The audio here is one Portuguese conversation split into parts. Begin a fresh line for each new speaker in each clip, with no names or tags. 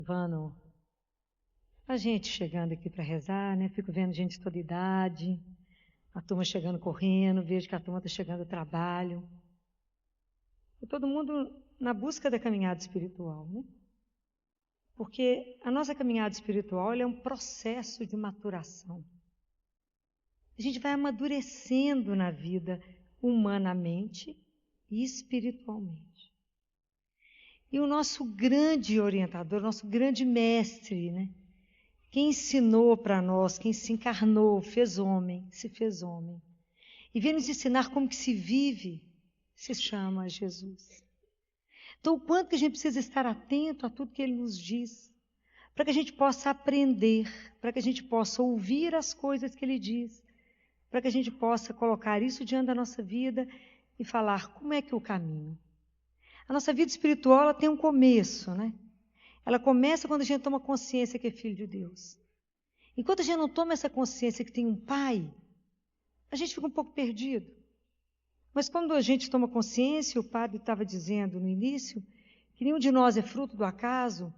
Vano, a gente chegando aqui para rezar, né? Fico vendo gente de toda idade, a turma chegando correndo, vejo que a turma está chegando ao trabalho. E todo mundo na busca da caminhada espiritual, né? Porque a nossa caminhada espiritual é um processo de maturação. A gente vai amadurecendo na vida humanamente e espiritualmente. E o nosso grande orientador, nosso grande mestre, né? Quem ensinou para nós, quem se encarnou, fez homem, se fez homem. E veio nos ensinar como que se vive, se chama Jesus. Então, o quanto que a gente precisa estar atento a tudo que Ele nos diz, para que a gente possa aprender, para que a gente possa ouvir as coisas que Ele diz, para que a gente possa colocar isso diante da nossa vida e falar como é que é o caminho. A nossa vida espiritual ela tem um começo, né? Ela começa quando a gente toma consciência que é filho de Deus. Enquanto a gente não toma essa consciência que tem um pai, a gente fica um pouco perdido. Mas quando a gente toma consciência, o padre estava dizendo no início, que nenhum de nós é fruto do acaso,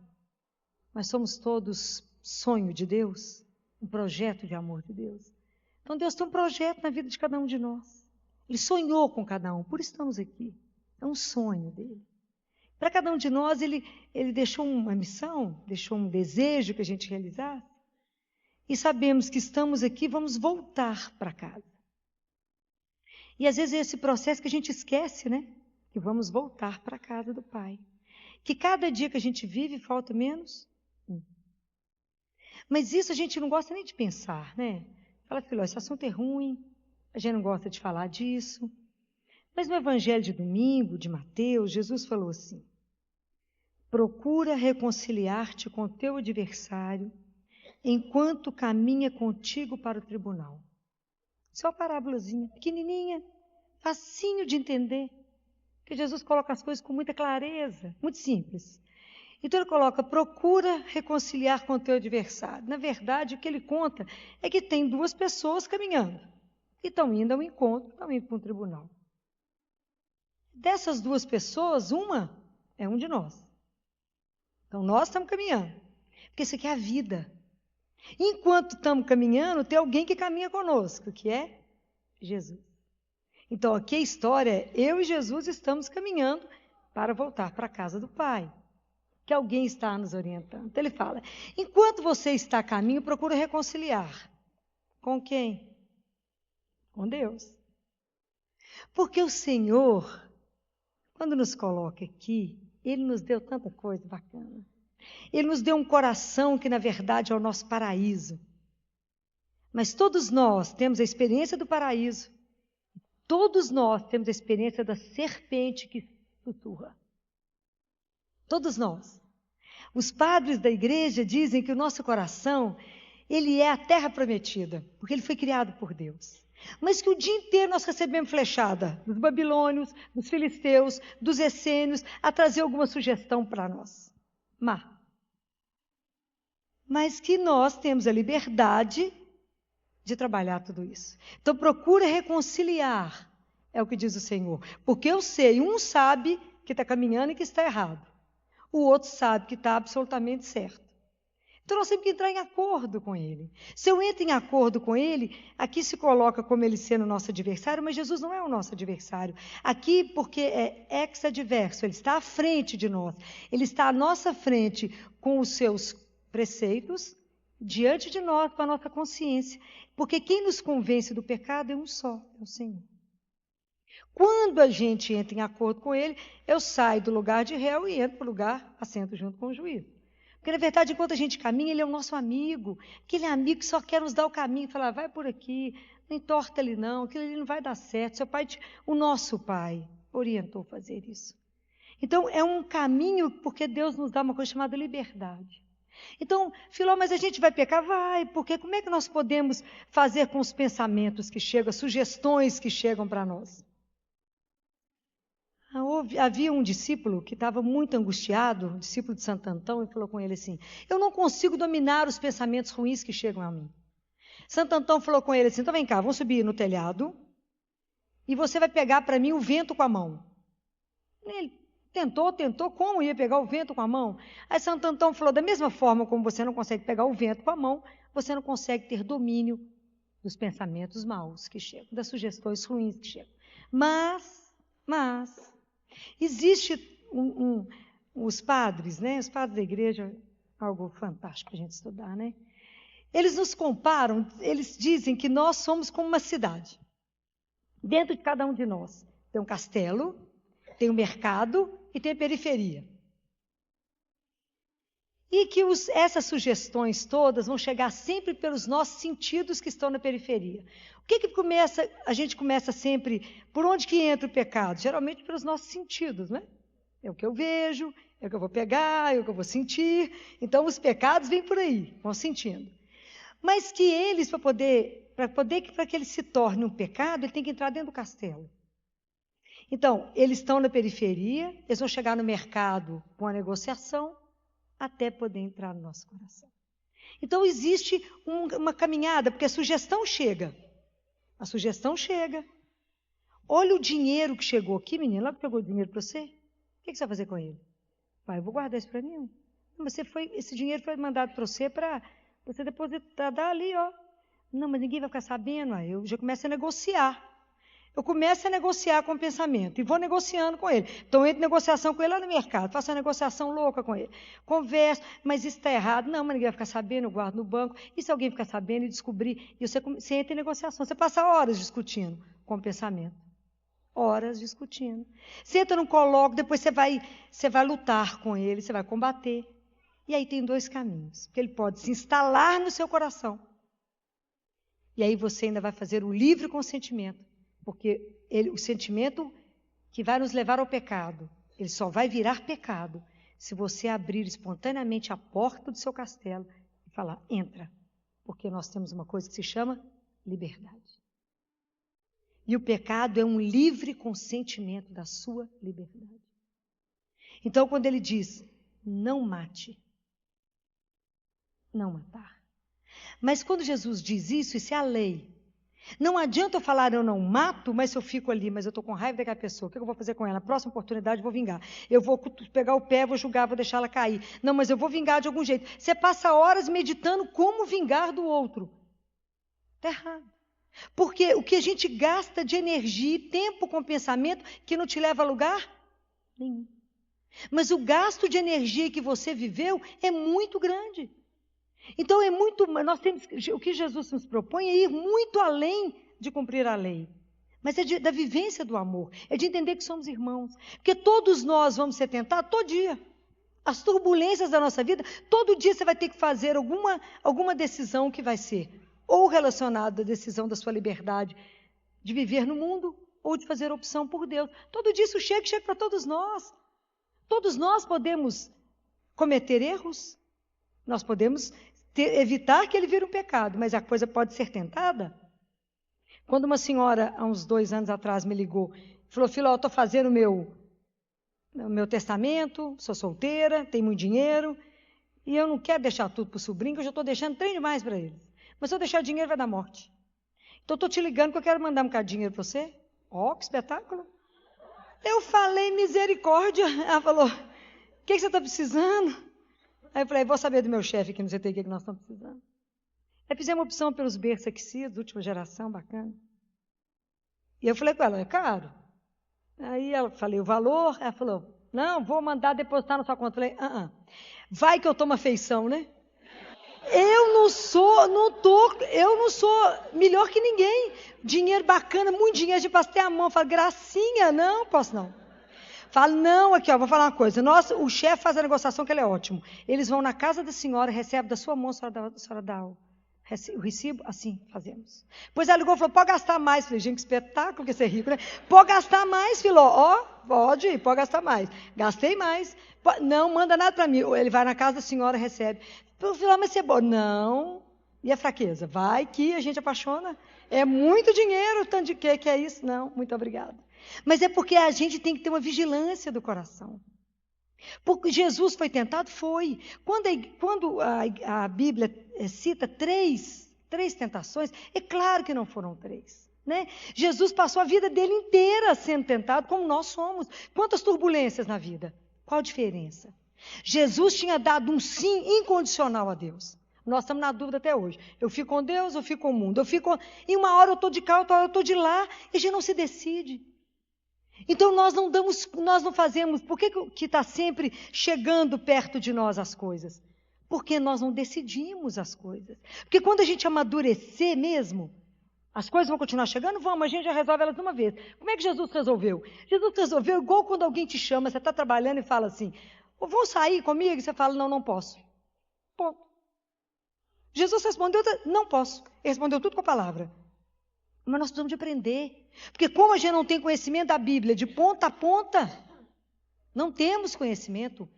mas somos todos sonho de Deus, um projeto de amor de Deus. Então Deus tem um projeto na vida de cada um de nós. Ele sonhou com cada um, por isso estamos aqui. É um sonho dele. Para cada um de nós, ele deixou uma missão, deixou um desejo que a gente realizasse. E sabemos que estamos aqui, vamos voltar para casa. E às vezes é esse processo que a gente esquece, né? Que vamos voltar para a casa do Pai. Que cada dia que a gente vive, falta menos um. Mas isso a gente não gosta nem de pensar, né? Fala, filho, esse assunto é ruim, a gente não gosta de falar disso. Mas no Evangelho de domingo, de Mateus, Jesus falou assim: procura reconciliar-te com teu adversário enquanto caminha contigo para o tribunal. Isso é uma parábolazinha, pequenininha, facinho de entender, que Jesus coloca as coisas com muita clareza, muito simples. Então ele coloca, procura reconciliar com o teu adversário. Na verdade, o que ele conta é que tem duas pessoas caminhando, que estão indo ao encontro, estão indo para um tribunal. Dessas duas pessoas, uma é um de nós. Então nós estamos caminhando, porque isso aqui é a vida. Enquanto estamos caminhando, tem alguém que caminha conosco, que é Jesus. Então aqui a história é, eu e Jesus estamos caminhando para voltar para a casa do Pai. Que alguém está nos orientando. Então ele fala, enquanto você está a caminho, procura reconciliar. Com quem? Com Deus. Porque o Senhor, quando nos coloca aqui, Ele nos deu tanta coisa bacana. Ele nos deu um coração que, na verdade, é o nosso paraíso. Mas todos nós temos a experiência do paraíso. Todos nós temos a experiência da serpente que sussurra. Todos nós. Os padres da igreja dizem que o nosso coração, ele é a terra prometida, porque ele foi criado por Deus. Mas que o dia inteiro nós recebemos flechada dos babilônios, dos filisteus, dos essênios, a trazer alguma sugestão para nós. Mas que nós temos a liberdade de trabalhar tudo isso. Então procura reconciliar, é o que diz o Senhor. Porque eu sei, um sabe que está caminhando e que está errado. O outro sabe que está absolutamente certo. Então nós temos que entrar em acordo com ele. Se eu entro em acordo com ele, aqui se coloca como ele sendo o nosso adversário, mas Jesus não é o nosso adversário. Aqui porque é ex-adverso, ele está à frente de nós. Ele está à nossa frente com os seus preceitos, diante de nós, com a nossa consciência. Porque quem nos convence do pecado é um só, é o Senhor. Quando a gente entra em acordo com ele, eu saio do lugar de réu e entro para o lugar, assento junto com o juiz. Porque, na verdade, enquanto a gente caminha, ele é o nosso amigo. Aquele amigo que só quer nos dar o caminho, falar, vai por aqui, não entorta ali não, aquilo ali não vai dar certo. Seu pai, o nosso pai, orientou a fazer isso. Então, é um caminho porque Deus nos dá uma coisa chamada liberdade. Então, Filó, mas a gente vai pecar? Vai, porque como é que nós podemos fazer com os pensamentos que chegam, as sugestões que chegam para nós? Havia um discípulo que estava muito angustiado, um discípulo de Santo Antão, e falou com ele assim, eu não consigo dominar os pensamentos ruins que chegam a mim. Santo Antão falou com ele assim, então vem cá, vamos subir no telhado, e você vai pegar para mim o vento com a mão. Ele Tentou, como ia pegar o vento com a mão? Aí Santo Antão falou, da mesma forma como você não consegue pegar o vento com a mão, você não consegue ter domínio dos pensamentos maus que chegam, das sugestões ruins que chegam. Mas, existe os padres, né? Os padres da igreja, algo fantástico para a gente estudar, né? Eles nos comparam, eles dizem que nós somos como uma cidade. Dentro de cada um de nós tem um castelo, tem um mercado e tem a periferia. E que essas sugestões todas vão chegar sempre pelos nossos sentidos que estão na periferia. O que começa? A gente começa sempre, por onde que entra o pecado? Geralmente pelos nossos sentidos, né? É o que eu vejo, é o que eu vou pegar, é o que eu vou sentir. Então, os pecados vêm por aí, vão sentindo. Mas que eles, para que ele se torne um pecado, ele tem que entrar dentro do castelo. Então, eles estão na periferia, eles vão chegar no mercado com a negociação, até poder entrar no nosso coração. Então, existe uma caminhada, porque a sugestão chega. A sugestão chega. Olha o dinheiro que chegou aqui, menino. Lá que pegou o dinheiro para você. O que você vai fazer com ele? Pai, eu vou guardar isso para mim. Mas esse dinheiro foi mandado para você para você depositar ali, ó. Não, mas ninguém vai ficar sabendo. Aí eu já começo a negociar. Eu começo a negociar com o pensamento e vou negociando com ele. Então, eu entro em negociação com ele lá no mercado, faço uma negociação louca com ele. Converso, mas isso está errado. Não, mas ninguém vai ficar sabendo, eu guardo no banco. E se alguém ficar sabendo e descobrir? E você entra em negociação. Você passa horas discutindo com o pensamento. Horas discutindo. Você entra num colóquio, depois você vai lutar com ele, você vai combater. E aí tem dois caminhos. Porque ele pode se instalar no seu coração. E aí você ainda vai fazer o livre consentimento. Porque o sentimento que vai nos levar ao pecado, ele só vai virar pecado se você abrir espontaneamente a porta do seu castelo e falar, entra. Porque nós temos uma coisa que se chama liberdade. E o pecado é um livre consentimento da sua liberdade. Então, quando ele diz, não mate, não matar. Mas quando Jesus diz isso é a lei. Não adianta eu falar, eu não mato, mas se eu fico ali, mas eu estou com raiva daquela pessoa, o que eu vou fazer com ela? Na próxima oportunidade eu vou vingar. Eu vou pegar o pé, vou julgar, vou deixar ela cair. Não, mas eu vou vingar de algum jeito. Você passa horas meditando como vingar do outro. Está errado. Porque o que a gente gasta de energia e tempo com pensamento que não te leva a lugar nenhum. Mas o gasto de energia que você viveu é muito grande. Então, nós temos, o que Jesus nos propõe é ir muito além de cumprir a lei. Mas é da vivência do amor, é de entender que somos irmãos. Porque todos nós vamos ser tentados todo dia. As turbulências da nossa vida, todo dia você vai ter que fazer alguma decisão que vai ser ou relacionada à decisão da sua liberdade de viver no mundo ou de fazer opção por Deus. Todo dia isso chega para todos nós. Todos nós podemos cometer erros, nós podemos evitar que ele vire um pecado, mas a coisa pode ser tentada. Quando uma senhora, há uns 2 anos atrás, me ligou, falou, filho, eu estou fazendo o meu testamento, sou solteira, tenho muito dinheiro, e eu não quero deixar tudo para o sobrinho, que eu já estou deixando trem demais para eles. Mas se eu deixar dinheiro, vai dar morte. Então, estou te ligando que eu quero mandar um bocado de dinheiro para você. Ó, que espetáculo. Eu falei, misericórdia. Ela falou, o que você está precisando? Aí eu falei, vou saber do meu chefe, que não sei o que nós estamos precisando. Aí fizemos uma opção pelos berços aquecidos, última geração, bacana. E eu falei com ela, é caro? Aí eu falei o valor, ela falou, não, vou mandar depositar na sua conta. Eu falei, vai que eu tomo afeição, né? Eu não sou melhor que ninguém. Dinheiro bacana, muito dinheiro, a gente passa até a mão. Fala, gracinha, não, posso não. Fala, não, aqui, ó, vou falar uma coisa. O chefe faz a negociação, que ele é ótimo. Eles vão na casa da senhora, recebem da sua mão, a senhora dá o recibo, assim fazemos. Pois ela ligou e falou, pode gastar mais. Falei, gente, que espetáculo, que você é rico, né? Pode gastar mais, filho, ó, pode gastar mais. Gastei mais. Não, manda nada para mim. Ele vai na casa da senhora, recebe. Eu falei, mas você é bom. Não. E a fraqueza? Vai que a gente apaixona. É muito dinheiro, tanto de que é isso? Não, muito obrigada. Mas é porque a gente tem que ter uma vigilância do coração. Porque Jesus foi tentado? Foi. Quando a Bíblia cita três tentações, é claro que não foram 3. Né? Jesus passou a vida dele inteira sendo tentado como nós somos. Quantas turbulências na vida? Qual a diferença? Jesus tinha dado um sim incondicional a Deus. Nós estamos na dúvida até hoje. Eu fico com Deus, eu fico com o mundo. E uma hora eu estou de cá, outra hora eu estou de lá, e a gente não se decide. Então nós não fazemos. Por que está sempre chegando perto de nós as coisas? Porque nós não decidimos as coisas. Porque quando a gente amadurecer mesmo, as coisas vão continuar chegando? Vão, mas a gente já resolve elas de uma vez. Como é que Jesus resolveu? Jesus resolveu igual quando alguém te chama, você está trabalhando e fala assim, vão sair comigo? E você fala, não posso. Ponto. Jesus respondeu, não posso. Ele respondeu tudo com a palavra. Mas nós precisamos de aprender. Porque como a gente não tem conhecimento da Bíblia de ponta a ponta, não temos conhecimento.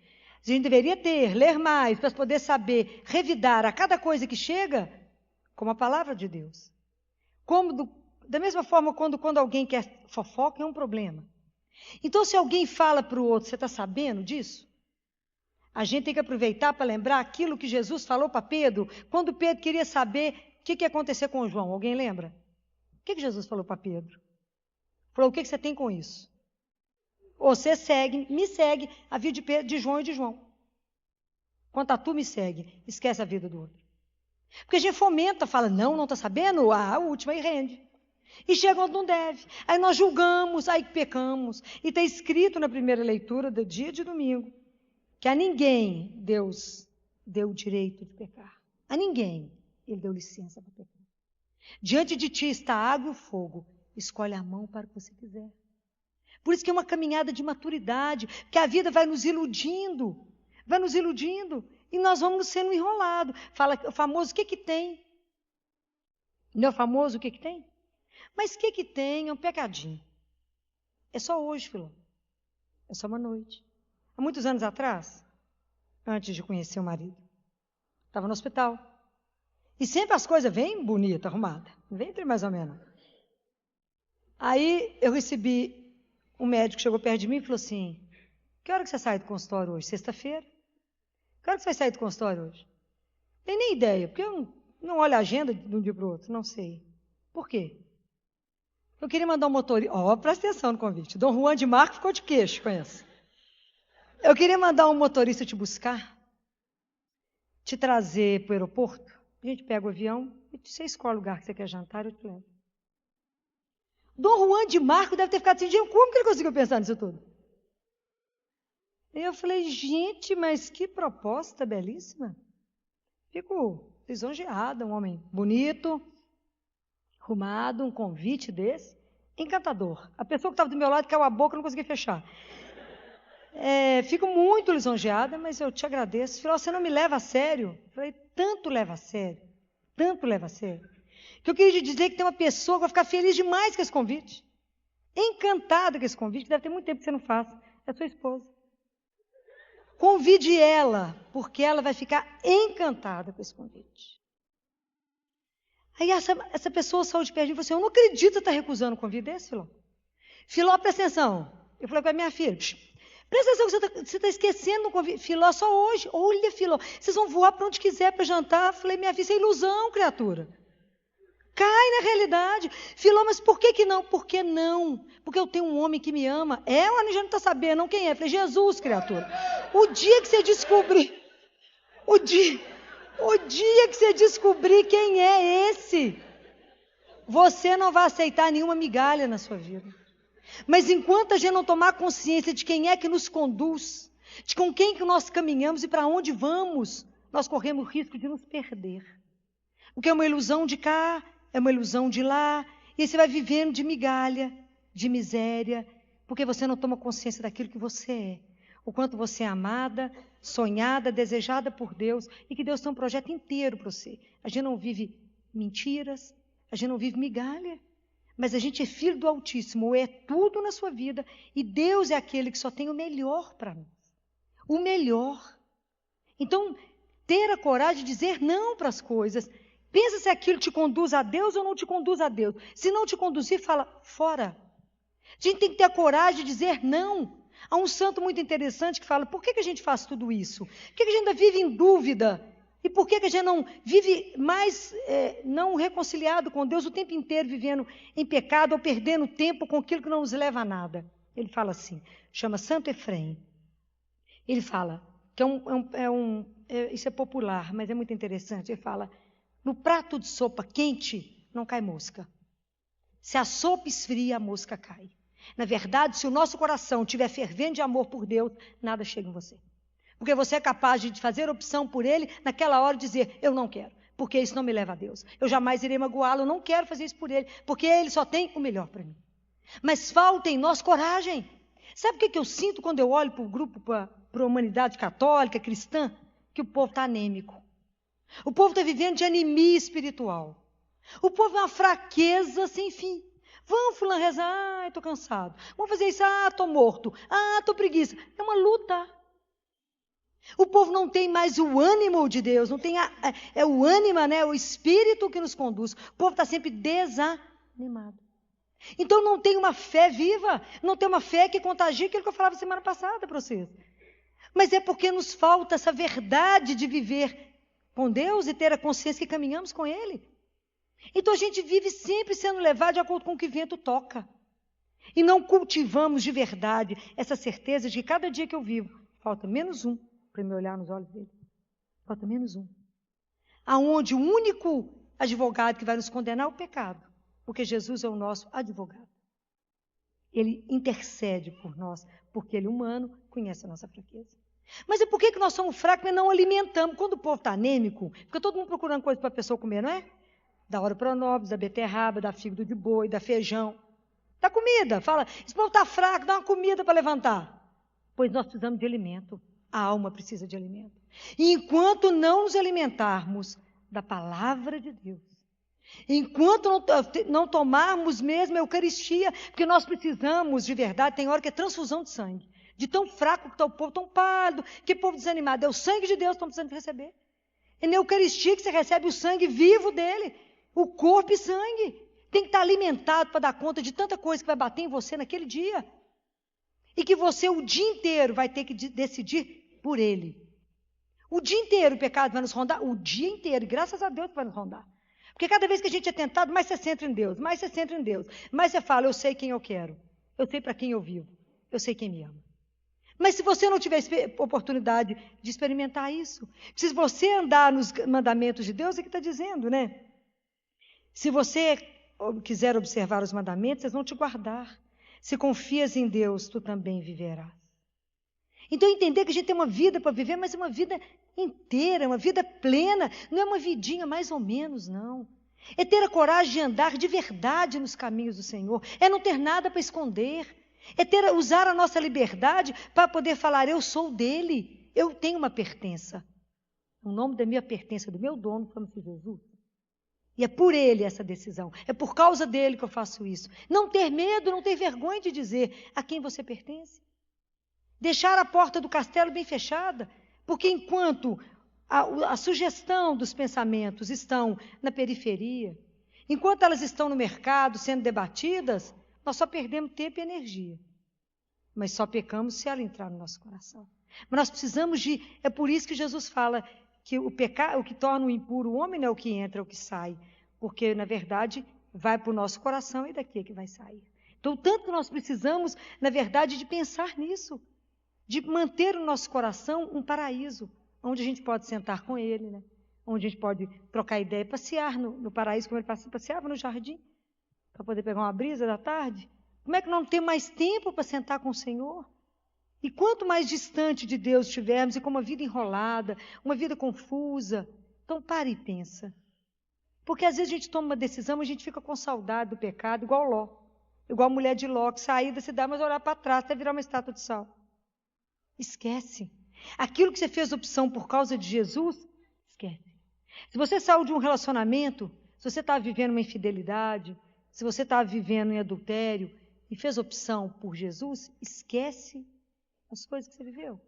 A gente deveria ler mais, para poder saber revidar a cada coisa que chega, como a palavra de Deus. Da mesma forma, quando alguém quer fofoca, é um problema. Então, se alguém fala para o outro, você está sabendo disso? A gente tem que aproveitar para lembrar aquilo que Jesus falou para Pedro, quando Pedro queria saber o que ia acontecer com João. Alguém lembra? O que Jesus falou para Pedro? Falou, o que você tem com isso? Você me segue a vida de João e de João. Quanto a tu me segue, esquece a vida do outro. Porque a gente fomenta, fala, não está sabendo? A última e rende. E chega onde não deve. Aí nós julgamos, aí pecamos. E está escrito na primeira leitura do dia de domingo, que a ninguém Deus deu o direito de pecar. A ninguém Ele deu licença para pecar. Diante de ti está a água e o fogo. Escolhe a mão para o que você quiser. Por isso que é uma caminhada de maturidade, que a vida vai nos iludindo, e nós vamos sendo enrolados. Fala o famoso, o que tem? Não é o famoso, o que tem? Mas o que tem? É um pecadinho. É só hoje, Filó. É só uma noite. Há muitos anos atrás, antes de conhecer o marido, estava no hospital. E sempre as coisas vêm bonitas, arrumadas. Não vem mais ou menos. Aí eu recebi, um médico chegou perto de mim e falou assim, que hora que você sai do consultório hoje? Sexta-feira? Que hora que você vai sair do consultório hoje? Não tenho nem ideia, porque eu não olho a agenda de um dia para o outro, não sei. Por quê? Eu queria mandar um motorista, presta atenção no convite, Dom Juan de Marco ficou de queixo, conhece? Eu queria mandar um motorista te buscar, te trazer para o aeroporto, a gente pega o avião e você escolhe o lugar que você quer jantar, eu te levo. Dom Juan de Marco deve ter ficado assim, como que ele conseguiu pensar nisso tudo? E eu falei, gente, mas que proposta belíssima. Fico lisonjeada, um homem bonito, arrumado, um convite desse, encantador. A pessoa que estava do meu lado caiu a boca, não conseguia fechar. Fico muito lisonjeada, mas eu te agradeço. Falei, você não me leva a sério? Eu falei, tanto leva a sério, que eu queria te dizer que tem uma pessoa que vai ficar feliz demais com esse convite. Encantada com esse convite, deve ter muito tempo que você não faz. É sua esposa. Convide ela, porque ela vai ficar encantada com esse convite. Aí essa pessoa saiu de perto de mim e falou assim, eu não acredito que você está recusando um convite desse, Filó. Filó, presta atenção. Eu falei com a minha filha, presta atenção que você está esquecendo um convite. Filó, só hoje. Olha, Filó, vocês vão voar para onde quiser para jantar. Eu falei, minha filha, isso é ilusão, criatura. Cai na realidade. Filó, mas por que não? Por que não? Porque eu tenho um homem que me ama. Ela já não está sabendo, não quem é. Eu falei, Jesus, criatura. O dia que você descobrir, o dia que você descobrir quem é esse, você não vai aceitar nenhuma migalha na sua vida. Mas enquanto a gente não tomar consciência de quem é que nos conduz, de com quem que nós caminhamos e para onde vamos, nós corremos o risco de nos perder. Porque é uma ilusão de cá, é uma ilusão de lá, e você vai vivendo de migalha, de miséria, porque você não toma consciência daquilo que você é. O quanto você é amada, sonhada, desejada por Deus, e que Deus tem um projeto inteiro para você. A gente não vive mentiras, a gente não vive migalha, mas a gente é filho do Altíssimo, é tudo na sua vida, e Deus é aquele que só tem o melhor para nós. O melhor. Então, ter a coragem de dizer não para as coisas. Pensa se aquilo te conduz a Deus ou não te conduz a Deus. Se não te conduzir, fala, fora. A gente tem que ter a coragem de dizer não. Há um santo muito interessante que fala, por que a gente faz tudo isso? Por que a gente ainda vive em dúvida E por que a gente não vive mais não reconciliado com Deus o tempo inteiro, vivendo em pecado ou perdendo tempo com aquilo que não nos leva a nada? Ele fala assim, chama Santo Efrém. Ele fala, que isso é popular, mas é muito interessante. Ele fala, no prato de sopa quente não cai mosca. Se a sopa esfria, a mosca cai. Na verdade, se o nosso coração estiver fervendo de amor por Deus, nada chega em você. Porque você é capaz de fazer opção por Ele, naquela hora dizer, eu não quero, porque isso não me leva a Deus. Eu jamais irei magoá-lo, eu não quero fazer isso por Ele, porque Ele só tem o melhor para mim. Mas falta em nós coragem. Sabe o que eu sinto quando eu olho para o grupo, para a humanidade católica, cristã? Que o povo está anêmico. O povo está vivendo de anemia espiritual. O povo é uma fraqueza sem fim. Vamos, fulano, rezar, estou cansado. Vamos fazer isso, estou morto. Estou preguiça. É uma luta. O povo não tem mais o ânimo de Deus, não tem o ânima, né, o espírito que nos conduz. O povo está sempre desanimado. Então não tem uma fé viva, não tem uma fé que contagie aquilo que eu falava semana passada para vocês. Mas é porque nos falta essa verdade de viver com Deus e ter a consciência que caminhamos com Ele. Então a gente vive sempre sendo levado de acordo com o que o vento toca. E não cultivamos de verdade essa certeza de que cada dia que eu vivo, falta menos um para me olhar nos olhos dele. Falta menos um. Aonde o único advogado que vai nos condenar é o pecado. Porque Jesus é o nosso advogado. Ele intercede por nós, porque Ele, humano, conhece a nossa fraqueza. Mas e por que nós somos fracos e não alimentamos? Quando o povo está anêmico, fica todo mundo procurando coisa para a pessoa comer, não é? Da oropronobis, da beterraba, da fígado de boi, da feijão. Da comida. Fala, esse povo está fraco, dá uma comida para levantar. Pois nós precisamos de alimento. A alma precisa de alimento. E enquanto não nos alimentarmos da palavra de Deus, enquanto não tomarmos mesmo a Eucaristia, porque nós precisamos de verdade, tem hora que é transfusão de sangue. De tão fraco que está o povo, tão pálido, que povo desanimado. É o sangue de Deus que estão precisando receber. É na Eucaristia que você recebe o sangue vivo dele. O corpo e sangue. Tem que estar alimentado para dar conta de tanta coisa que vai bater em você naquele dia. E que você o dia inteiro vai ter que decidir por ele. O dia inteiro o pecado vai nos rondar. O dia inteiro. E graças a Deus vai nos rondar. Porque cada vez que a gente é tentado, mais você centra em Deus. Mais você centra em Deus. Mais você fala, eu sei quem eu quero. Eu sei para quem eu vivo. Eu sei quem me ama. Mas se você não tiver oportunidade de experimentar isso, se você andar nos mandamentos de Deus, é que está dizendo, né? Se você quiser observar os mandamentos, eles vão te guardar. Se confias em Deus, tu também viverás. Então, entender que a gente tem uma vida para viver, mas é uma vida inteira, uma vida plena. Não é uma vidinha mais ou menos, não. É ter a coragem de andar de verdade nos caminhos do Senhor. É não ter nada para esconder. É usar a nossa liberdade para poder falar, eu sou dele. Eu tenho uma pertença. O nome da minha pertença, do meu dono, chama-se Jesus. E é por ele essa decisão. É por causa dele que eu faço isso. Não ter medo, não ter vergonha de dizer a quem você pertence. Deixar a porta do castelo bem fechada. Porque enquanto a sugestão dos pensamentos estão na periferia, enquanto elas estão no mercado sendo debatidas, nós só perdemos tempo e energia. Mas só pecamos se ela entrar no nosso coração. Mas nós precisamos é por isso que Jesus fala que o que torna o impuro o homem não é o que entra, é o que sai. Porque, na verdade, vai para o nosso coração e daqui é que vai sair. Então, tanto que nós precisamos, na verdade, de pensar nisso. De manter o nosso coração um paraíso, onde a gente pode sentar com ele, né? Onde a gente pode trocar ideia e passear no paraíso, como ele passeava no jardim, para poder pegar uma brisa da tarde. Como é que não tem mais tempo para sentar com o Senhor? E quanto mais distante de Deus estivermos, e com uma vida enrolada, uma vida confusa, então pare e pensa. Porque às vezes a gente toma uma decisão e a gente fica com saudade do pecado, igual Ló. Igual a mulher de Ló, que saía da cidade, mas olhar para trás até virar uma estátua de sal. Esquece. Aquilo que você fez opção por causa de Jesus, esquece. Se você saiu de um relacionamento, se você está vivendo uma infidelidade, se você está vivendo em adultério e fez opção por Jesus, esquece as coisas que você viveu.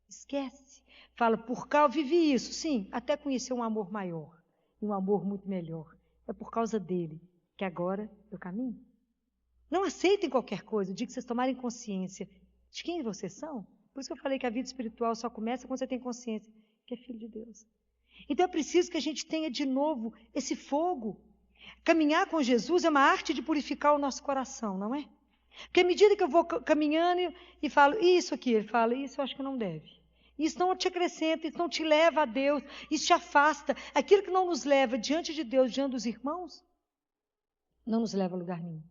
Esquece. Fala, por causa, vivi isso, sim, até conhecer um amor maior e um amor muito melhor. É por causa dele que agora eu caminho. Não aceitem qualquer coisa, diga que vocês tomarem consciência de quem vocês são. Por isso que eu falei que a vida espiritual só começa quando você tem consciência que é filho de Deus. Então é preciso que a gente tenha de novo esse fogo. Caminhar com Jesus é uma arte de purificar o nosso coração, não é? Porque à medida que eu vou caminhando e falo, isso aqui, ele fala, isso eu acho que não deve. Isso não te acrescenta, isso não te leva a Deus, isso te afasta. Aquilo que não nos leva diante de Deus, diante dos irmãos, não nos leva a lugar nenhum.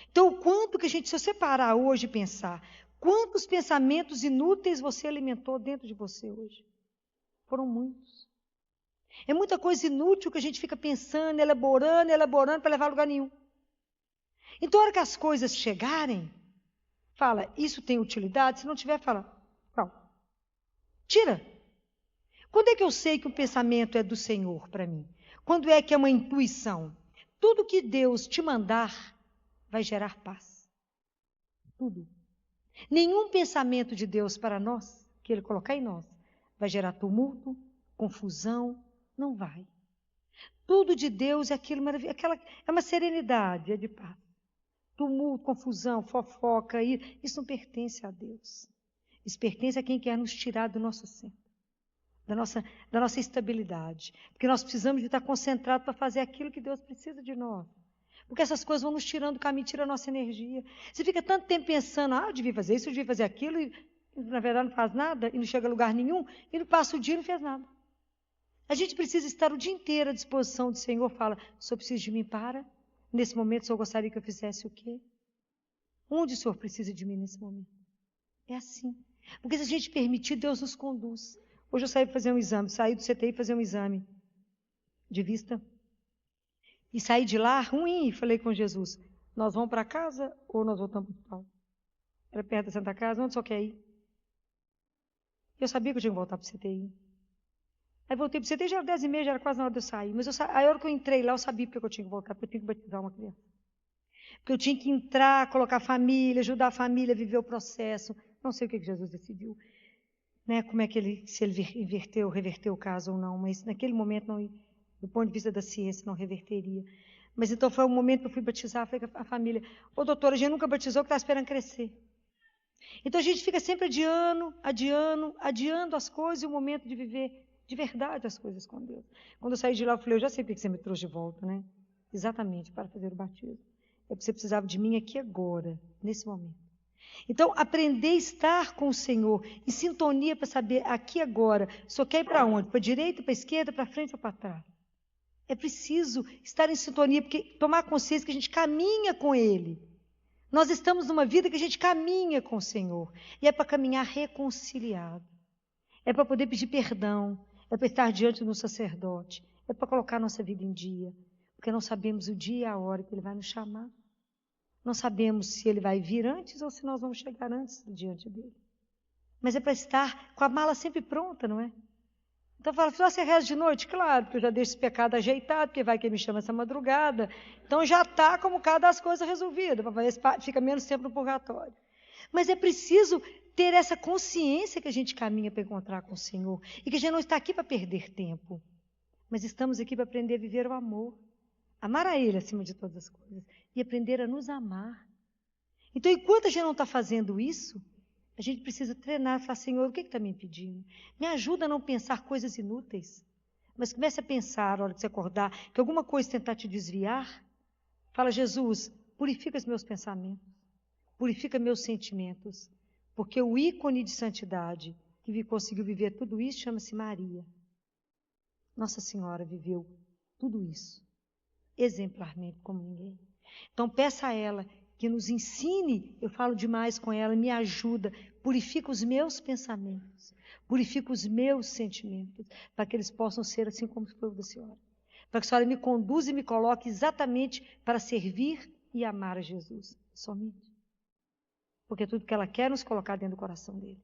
Então, o quanto que a gente, se você parar hoje e pensar, quantos pensamentos inúteis você alimentou dentro de você hoje? Foram muitos. É muita coisa inútil que a gente fica pensando, elaborando para levar a lugar nenhum. Então, a hora que as coisas chegarem, fala, isso tem utilidade? Se não tiver, fala, não. Tira. Quando é que eu sei que o pensamento é do Senhor para mim? Quando é que é uma intuição? Tudo que Deus te mandar vai gerar paz. Tudo. Nenhum pensamento de Deus para nós, que Ele colocar em nós, vai gerar tumulto, confusão, não vai. Tudo de Deus é aquilo maravilhoso, é uma serenidade, é de paz. Tumulto, confusão, fofoca, isso não pertence a Deus. Isso pertence a quem quer nos tirar do nosso centro, da nossa estabilidade. Porque nós precisamos de estar concentrados para fazer aquilo que Deus precisa de nós. Porque essas coisas vão nos tirando do caminho, tiram a nossa energia. Você fica tanto tempo pensando, eu devia fazer isso, eu devia fazer aquilo, e na verdade não faz nada, e não chega a lugar nenhum, e não passa o dia e não fez nada. A gente precisa estar o dia inteiro à disposição do Senhor. Fala, o Senhor precisa de mim para? Nesse momento, o Senhor gostaria que eu fizesse o quê? Onde o Senhor precisa de mim nesse momento? É assim. Porque se a gente permitir, Deus nos conduz. Hoje eu saí para fazer um exame, saí do CTI para fazer um exame de vista. E saí de lá ruim, e falei com Jesus, nós vamos para casa ou nós voltamos para o hospital? Era perto da Santa Casa, onde só quer ir? Eu sabia que eu tinha que voltar para o CTI. Aí voltei para o CTI, já era 10h30, já era quase na hora de eu sair. Mas a hora que eu entrei lá, eu sabia porque eu tinha que voltar, porque eu tinha que batizar uma criança. Porque eu tinha que entrar, colocar a família, ajudar a família a viver o processo. Não sei o que Jesus decidiu, né? Como é que se ele reverteu o caso ou não, mas naquele momento, não, do ponto de vista da ciência, não reverteria. Mas então foi o momento que eu fui batizar, falei com a família, doutora, a gente nunca batizou, que está esperando crescer. Então a gente fica sempre adiando as coisas e o momento de viver de verdade as coisas com Deus. Quando eu saí de lá, eu falei, eu já sei porque você me trouxe de volta, né? Exatamente, para fazer o batismo. É porque você precisava de mim aqui agora, nesse momento. Então, aprender a estar com o Senhor, em sintonia para saber aqui agora, só quer ir para onde? Para a direita, para a esquerda, para frente ou para trás? É preciso estar em sintonia, porque tomar consciência que a gente caminha com Ele. Nós estamos numa vida que a gente caminha com o Senhor. E é para caminhar reconciliado. É para poder pedir perdão. É para estar diante do sacerdote. É para colocar nossa vida em dia. Porque não sabemos o dia e a hora que Ele vai nos chamar. Não sabemos se Ele vai vir antes ou se nós vamos chegar antes diante dEle. Mas é para estar com a mala sempre pronta, não é? Então fala, você reza de noite? Claro, porque eu já deixo esse pecado ajeitado, porque vai que me chama essa madrugada. Então já está como cada das coisas resolvida, para ver se fica menos tempo no purgatório. Mas é preciso ter essa consciência que a gente caminha para encontrar com o Senhor. E que a gente não está aqui para perder tempo. Mas estamos aqui para aprender a viver o amor. Amar a Ele acima de todas as coisas. E aprender a nos amar. Então, enquanto a gente não está fazendo isso, a gente precisa treinar e falar, Senhor, o que está me impedindo? Me ajuda a não pensar coisas inúteis. Mas comece a pensar, na hora de você acordar, que alguma coisa tentar te desviar. Fala, Jesus, purifica os meus pensamentos. Purifica meus sentimentos. Porque o ícone de santidade que conseguiu viver tudo isso chama-se Maria. Nossa Senhora viveu tudo isso. Exemplarmente como ninguém. Então peça a ela que nos ensine, eu falo demais com ela, me ajuda, purifica os meus pensamentos, purifica os meus sentimentos, para que eles possam ser assim como foi o da Senhora. Para que a Senhora me conduza e me coloque exatamente para servir e amar a Jesus, somente. Porque tudo que ela quer é nos colocar dentro do coração dele.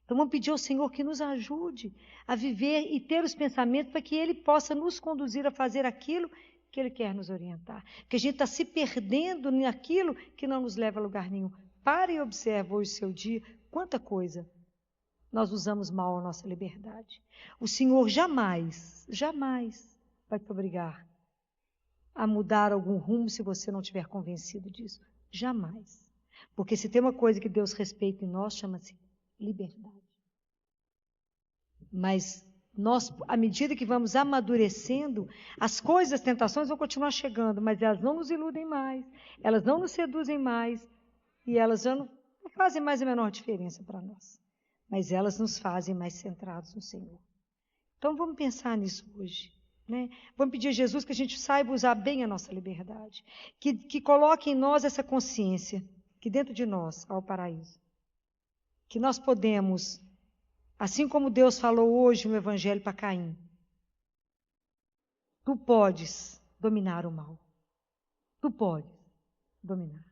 Então vamos pedir ao Senhor que nos ajude a viver e ter os pensamentos para que Ele possa nos conduzir a fazer aquilo que Ele quer nos orientar. Porque a gente está se perdendo naquilo que não nos leva a lugar nenhum. Pare e observe hoje o seu dia, quanta coisa nós usamos mal a nossa liberdade. O Senhor jamais vai te obrigar a mudar algum rumo se você não estiver convencido disso. Jamais. Porque se tem uma coisa que Deus respeita em nós, chama-se liberdade. Mas Nós, à medida que vamos amadurecendo, as coisas, as tentações vão continuar chegando, mas elas não nos iludem mais, elas não nos seduzem mais, e elas já não fazem mais a menor diferença para nós. Mas elas nos fazem mais centrados no Senhor. Então vamos pensar nisso hoje. Né? Vamos pedir a Jesus que a gente saiba usar bem a nossa liberdade, que coloque em nós essa consciência, que dentro de nós há o paraíso. Que nós podemos, assim como Deus falou hoje no Evangelho para Caim, tu podes dominar o mal. Tu podes dominar.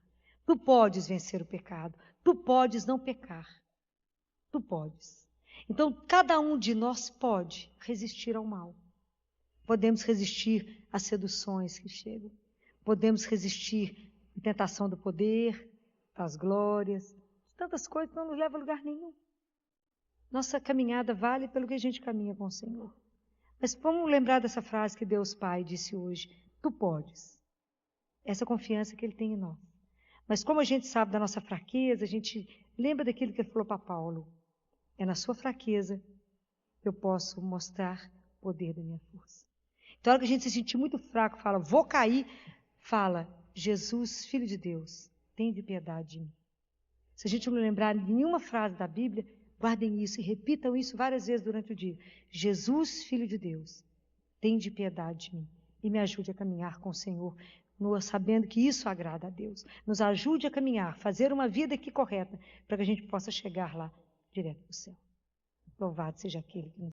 Tu podes vencer o pecado. Tu podes não pecar. Tu podes. Então, cada um de nós pode resistir ao mal. Podemos resistir às seduções que chegam. Podemos resistir à tentação do poder, das glórias, tantas coisas que não nos levam a lugar nenhum. Nossa caminhada vale pelo que a gente caminha com o Senhor. Mas vamos lembrar dessa frase que Deus Pai disse hoje. Tu podes. Essa confiança que Ele tem em nós. Mas como a gente sabe da nossa fraqueza, a gente lembra daquilo que Ele falou para Paulo. É na sua fraqueza que eu posso mostrar o poder da minha força. Então, a hora que a gente se sentir muito fraco, fala, vou cair, fala, Jesus, Filho de Deus, tem de piedade de mim. Se a gente não lembrar nenhuma frase da Bíblia, guardem isso e repitam isso várias vezes durante o dia. Jesus, Filho de Deus, tem de piedade de mim e me ajude a caminhar com o Senhor, sabendo que isso agrada a Deus. Nos ajude a caminhar, fazer uma vida aqui correta, para que a gente possa chegar lá direto para o céu. Louvado seja aquele que nos